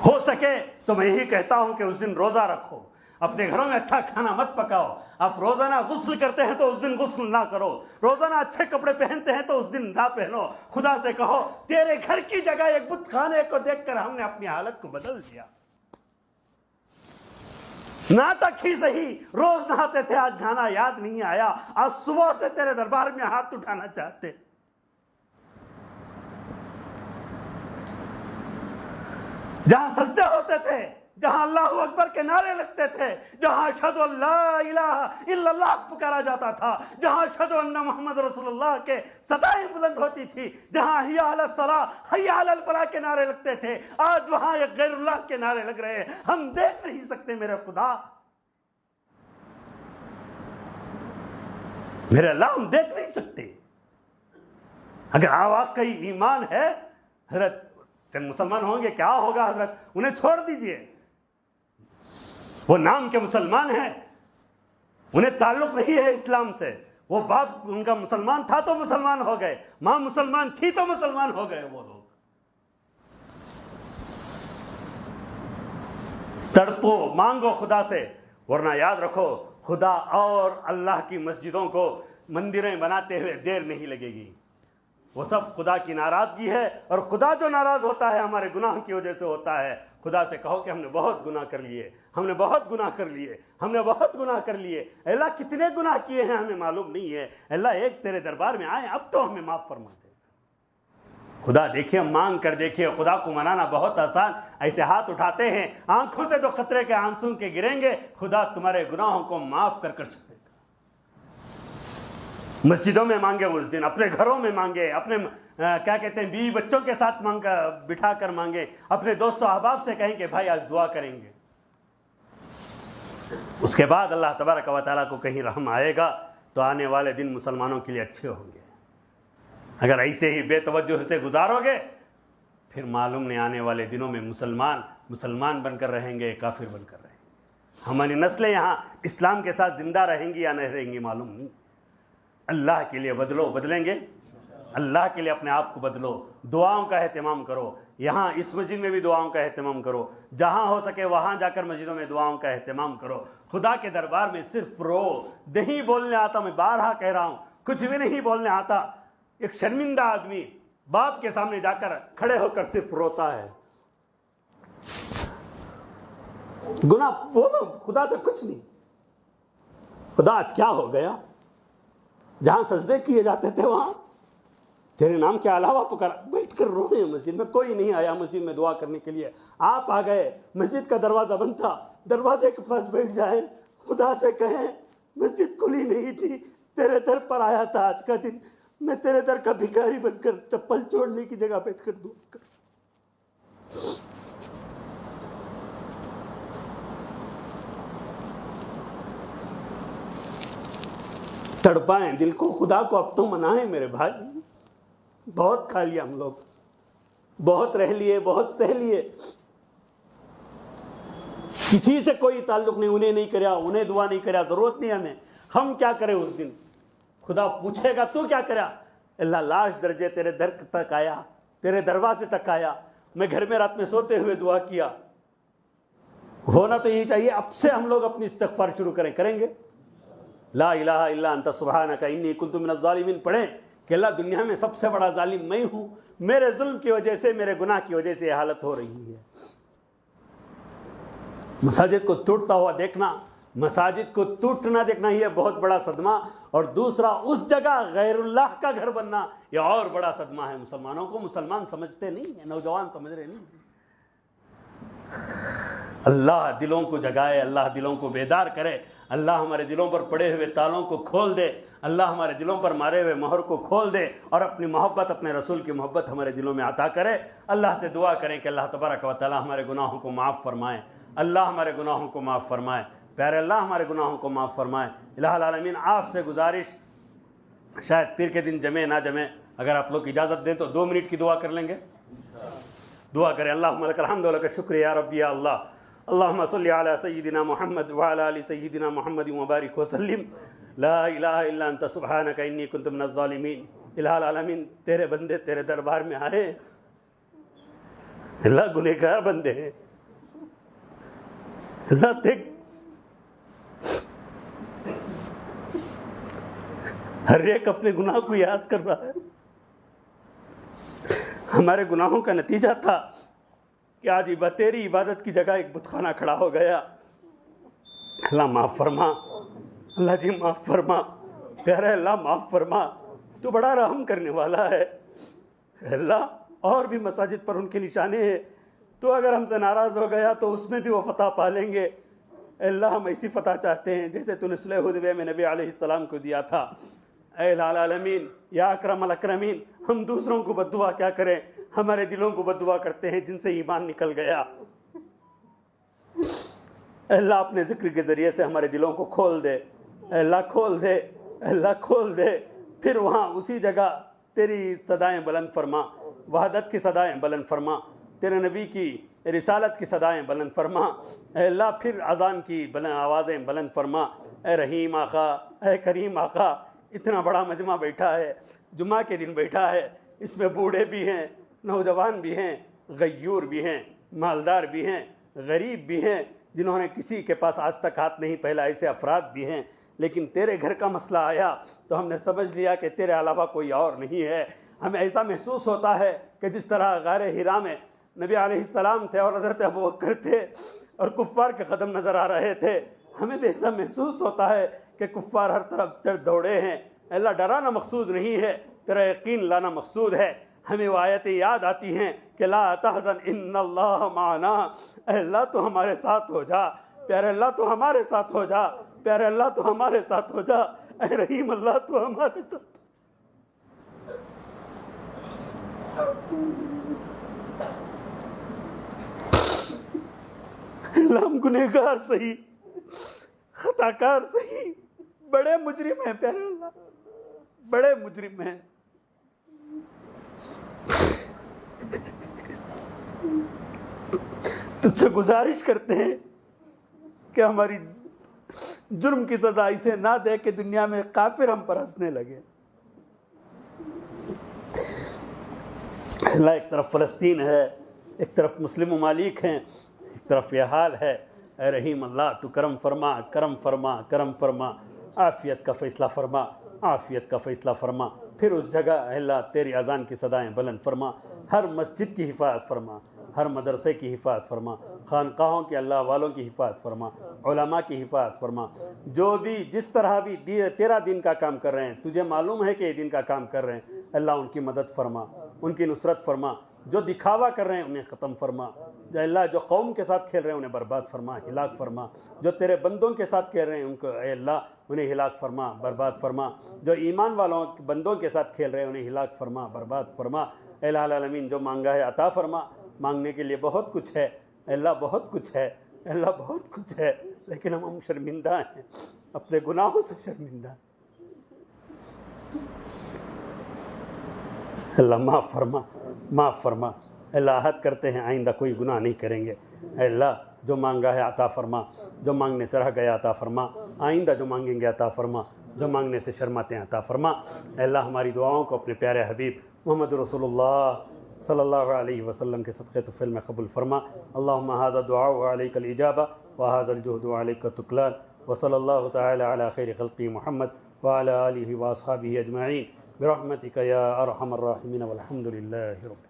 ہو سکے تو میں یہی کہتا ہوں کہ اس دن روزہ رکھو، اپنے گھروں میں اچھا کھانا مت پکاؤ. آپ روزانہ غسل کرتے ہیں تو اس دن غسل نہ کرو. روزانہ اچھے کپڑے پہنتے ہیں تو اس دن نہ پہنو. خدا سے کہو تیرے گھر کی جگہ ایک بت خانے کو دیکھ کر ہم نے اپنی حالت کو بدل دیا. نہ تک ہی صحیح روز نہاتے تھے, آج نہانا یاد نہیں آیا. آج صبح سے تیرے دربار میں ہاتھ اٹھانا چاہتے. جہاں سجدے ہوتے تھے, جہاں اللہ اکبر کے نعرے لگتے تھے, جہاں اشہد ان لا الہ الا اللہ پکارا جاتا تھا, جہاں اشہد ان محمد رسول اللہ کے صدائیں بلند ہوتی تھی, جہاں حی علی الصلاۃ حی علی الفلاح کے نعرے لگتے تھے, آج وہاں ایک غیر اللہ کے نعرے لگ رہے ہیں. ہم دیکھ نہیں سکتے میرے خدا, میرے اللہ, ہم دیکھ نہیں سکتے. اگر واقعی ایمان ہے, حضرت مسلمان ہوں گے کیا ہوگا حضرت, انہیں چھوڑ دیجئے. وہ نام کے مسلمان ہیں, انہیں تعلق نہیں ہے اسلام سے. وہ باپ ان کا مسلمان تھا تو مسلمان ہو گئے, ماں مسلمان تھی تو مسلمان ہو گئے. وہ لوگ تڑپو, مانگو خدا سے, ورنہ یاد رکھو خدا اور اللہ کی مسجدوں کو مندریں بناتے ہوئے دیر نہیں لگے گی. وہ سب خدا کی ناراضگی ہے, اور خدا جو ناراض ہوتا ہے ہمارے گناہ کی وجہ سے ہوتا ہے. خدا سے کہو کہ ہم نے بہت گناہ کر لیے, ہم نے بہت گناہ کر لیے, ہم نے بہت گناہ کر لیے. اللہ کتنے گناہ کیے ہیں ہمیں معلوم نہیں ہے. اللہ ایک تیرے دربار میں آئے, اب تو ہمیں معاف فرما دے. خدا دیکھیے, مانگ کر دیکھیے, خدا کو منانا بہت آسان. ایسے ہاتھ اٹھاتے ہیں, آنکھوں سے جو قطرے کے آنسوں کے گریں گے, خدا تمہارے گناہوں کو معاف کر چھوڑے گا. مسجدوں میں مانگے اس دن, اپنے گھروں میں مانگے, اپنے کیا کہتے ہیں بیوی بچوں کے ساتھ بٹھا کر مانگے, اپنے دوستوں احباب سے کہیں کہ بھائی آج دعا کریں گے. اس کے بعد اللہ تبارک و تعالیٰ کو کہیں رحم آئے گا تو آنے والے دن مسلمانوں کے لیے اچھے ہوں گے. اگر ایسے ہی بے توجہ سے گزارو گے, پھر معلوم نہیں آنے والے دنوں میں مسلمان بن کر رہیں گے, کافر بن کر رہیں گے. ہماری نسلیں یہاں اسلام کے ساتھ زندہ رہیں گی یا نہیں رہیں گی معلوم نہیں. اللہ کے لیے بدلیں گے, اللہ کے لیے اپنے آپ کو بدلو. دعاؤں کا اہتمام کرو, یہاں اس مسجد میں بھی دعاؤں کا اہتمام کرو, جہاں ہو سکے وہاں جا کر مسجدوں میں دعاؤں کا اہتمام کرو. خدا کے دربار میں صرف رو. نہیں بولنے آتا, میں بارہا کہہ رہا ہوں, کچھ بھی نہیں بولنے آتا. ایک شرمندہ آدمی باپ کے سامنے جا کر کھڑے ہو کر صرف روتا ہے. گناہ بولو, خدا سے کچھ نہیں. خدا آج کیا ہو گیا, جہاں سجدے کیے جاتے تھے وہاں تیرے نام کے علاوہ پکارا, بیٹھ کر روئے. مسجد میں کوئی نہیں آیا مسجد میں دعا کرنے کے لیے, آپ آ گئے. مسجد کا دروازہ بند تھا, دروازے کے پاس بیٹھ جائیں, خدا سے کہیں مسجد کھلی نہیں تھی, تیرے در پر آیا تھا آج کا دن, میں تیرے در کا بھکاری بن کر چپل چھوڑنے کی جگہ بیٹھ کر دعا کر. تڑپائیں دل کو, خدا کو اب تو منائیں میرے بھائی. بہت کھا لیا ہم لوگ, بہت رہ لیے, بہت سہ لیے. کسی سے کوئی تعلق نہیں, انہیں نہیں کریا, انہیں دعا نہیں کریا, ضرورت نہیں ہمیں. ہم کیا کریں اس دن, خدا پوچھے گا تو کیا کرا. اللہ لاش درجے تیرے در تک آیا, تیرے دروازے تک آیا, میں گھر میں رات میں سوتے ہوئے دعا کیا. ہونا تو یہی چاہیے. اب سے ہم لوگ اپنی استغفار شروع کریں گے. لا الہ الا انت سبحانک انی کنت من الظالمین پڑھیں کہ اللہ دنیا میں سب سے بڑا ظالم میں ہوں, میرے ظلم کی وجہ سے, میرے گناہ کی وجہ سے یہ حالت ہو رہی ہے. مساجد کو ٹوٹتا ہوا دیکھنا, مساجد کو ٹوٹنا دیکھنا یہ بہت بڑا صدمہ, اور دوسرا اس جگہ غیر اللہ کا گھر بننا یہ اور بڑا صدمہ ہے. مسلمانوں کو مسلمان سمجھتے نہیں ہیں, نوجوان سمجھ رہے نہیں. اللہ دلوں کو جگائے, اللہ دلوں کو بیدار کرے, اللہ ہمارے دلوں پر پڑے ہوئے تالوں کو کھول دے, اللہ ہمارے دلوں پر مارے ہوئے مہر کو کھول دے, اور اپنی محبت, اپنے رسول کی محبت ہمارے دلوں میں عطا کرے. اللہ سے دعا کریں کہ اللہ تبارک و تعالی ہمارے گناہوں کو معاف فرمائے, اللہ ہمارے گناہوں کو معاف فرمائے. پیارے اللہ ہمارے گناہوں کو معاف فرمائے. الہ العالمین آپ سے گزارش, شاید پیر کے دن جمعے نہ جمعے, اگر آپ لوگ اجازت دیں تو 2 منٹ کی دعا کر لیں گے. دعا کریں. اللہم لک الحمد و لک الشکر یا رب یا اللہ. اللہم صلی علی سیدنا محمد وعلی آل سیدنا محمد وبارک وسلم. لا الہ الا انت سبحانک انی کنت من الظالمین. الہ العالمین تیرے بندے تیرے دربار میں آئے, اللہ گنہگار بندے ہیں. اللہ دیکھ ہر ایک اپنے گناہ کو یاد کر رہا ہے۔ ہمارے گناہوں کا نتیجہ تھا کہ آج تیری عبادت کی جگہ ایک بت خانہ کھڑا ہو گیا۔ اللہ معاف فرما، اللہ جی معاف فرما، پیارے اللہ معاف فرما، تو بڑا رحم کرنے والا ہے۔ اللہ اور بھی مساجد پر ان کے نشانے ہیں، تو اگر ہم سے ناراض ہو گیا تو اس میں بھی وہ فتح پا لیں گے۔ اللہ ہم ایسی فتح چاہتے ہیں جیسے تو نے صلح حدیبیہ میں نبی علیہ السلام کو دیا تھا۔ اے العالمین یا اکرم الاکرمین، ہم دوسروں کو بد دعا کیا کریں، ہمارے دلوں کو بد دعا کرتے ہیں جن سے ایمان نکل گیا۔ اللہ اپنے ذکر کے ذریعے سے ہمارے دلوں کو کھول دے، اللہ کھول دے، اللہ کھول دے، پھر وہاں اسی جگہ تیری صدائیں بلند فرما، وحدت کی صدائیں بلند فرما، تیرے نبی کی رسالت کی صدائیں بلند فرما۔ اے اللہ پھر اذان کی بلند آوازیں بلند فرما۔ اے رحیم آقا، اے کریم آقا، اتنا بڑا مجمع بیٹھا ہے، جمعہ کے دن بیٹھا ہے، اس میں بوڑھے بھی ہیں، نوجوان بھی ہیں، غیور بھی ہیں، مالدار بھی ہیں، غریب بھی ہیں، جنہوں نے کسی کے پاس آج تک ہاتھ نہیں پھیلا، ایسے افراد بھی ہیں۔ لیکن تیرے گھر کا مسئلہ آیا تو ہم نے سمجھ لیا کہ تیرے علاوہ کوئی اور نہیں ہے۔ ہمیں ایسا محسوس ہوتا ہے کہ جس طرح غار حرا میں نبی علیہ السلام تھے اور حضرت ابوبکر تھے اور کفار کے قدم نظر آ رہے تھے، ہمیں بھی ایسا محسوس ہوتا ہے کہ کفار ہر طرف دوڑے ہیں۔ اللہ ڈرانا مقصود نہیں ہے، تیرا یقین لانا مقصود ہے۔ ہمیں وہ آیتیں یاد آتی ہیں کہ لا تحزن ان اللہ معنا، اے اللہ تو ہمارے ساتھ ہو جا، پیارے اللہ تو ہمارے ساتھ ہو جا، پیارے اللہ تو ہمارے ساتھ ہو جا، اے رحیم اللہ تو ہمارے ساتھ ہو جا۔ اللہ ہم گنہگار صحیح، خطا کار صحیح، بڑے مجرم ہیں پیارے اللہ، بڑے مجرم ہیں۔ تجھ سے گزارش کرتے ہیں کہ ہماری جرم کی سزا اسے نہ دے کہ دنیا میں کافر ہم پر ہنسنے لگے۔ اللہ ایک طرف فلسطین ہے، ایک طرف مسلم ممالک ہیں، ایک طرف یہ حال ہے۔ اے رحیم اللہ تو کرم فرما، کرم فرما، کرم فرما، عافیت کا فیصلہ فرما، عافیت کا فیصلہ فرما۔ پھر اس جگہ اے اللہ تیری اذان کی صدائیں بلند فرما، ہر مسجد کی حفاظت فرما، ہر مدرسے کی حفاظت فرما، خانقاہوں کے اللہ والوں کی حفاظت فرما، علماء کی حفاظت فرما۔ جو بھی جس طرح بھی تیرا دین کا کام کر رہے ہیں، تجھے معلوم ہے کہ یہ دین کا کام کر رہے ہیں، اللہ ان کی مدد فرما، ان کی نصرت فرما۔ جو دکھاوا کر رہے ہیں انہیں ختم فرما، جو اللہ جو قوم کے ساتھ کھیل رہے ہیں انہیں برباد فرما، ہلاک فرما۔ جو تیرے بندوں کے ساتھ کھیل رہے ہیں ان کو اے اللہ انہیں ہلاک فرما، برباد فرما۔ جو ایمان والوں بندوں کے ساتھ کھیل رہے ہیں انہیں ہلاک فرما، برباد فرما۔ اے العالمین جو مانگا ہے عطا فرما، مانگنے کے لیے بہت کچھ ہے اے اللہ، بہت کچھ ہے اے اللہ، بہت کچھ ہے، لیکن ہم شرمندہ ہیں، اپنے گناہوں سے شرمندہ ہیں۔ اللہ معاف فرما، معاف فرما۔ اے اللہ عہد کرتے ہیں آئندہ کوئی گناہ نہیں کریں گے۔ اے اللہ جو مانگا ہے عطا فرما، جو مانگنے سے رہ گیا عطا فرما، آئندہ جو مانگیں گے عطا فرما، جو مانگنے سے شرماتے ہیں عطا فرما۔ اے اللہ ہماری دعاؤں کو اپنے پیارے حبیب محمد رسول اللہ صلی اللہ علیہ وسلم کے صدقے طفیل میں قبول فرما۔ اللہم ھذا دعاء علیک الاجابہ وھذا الجہد علیک التکلان، وصلی اللہ تعالی علی خیر خلقہ محمد وعلی آلہ واصحابہ اجمعین برحمتک یا ارحم الراحمین، والحمد للہ رب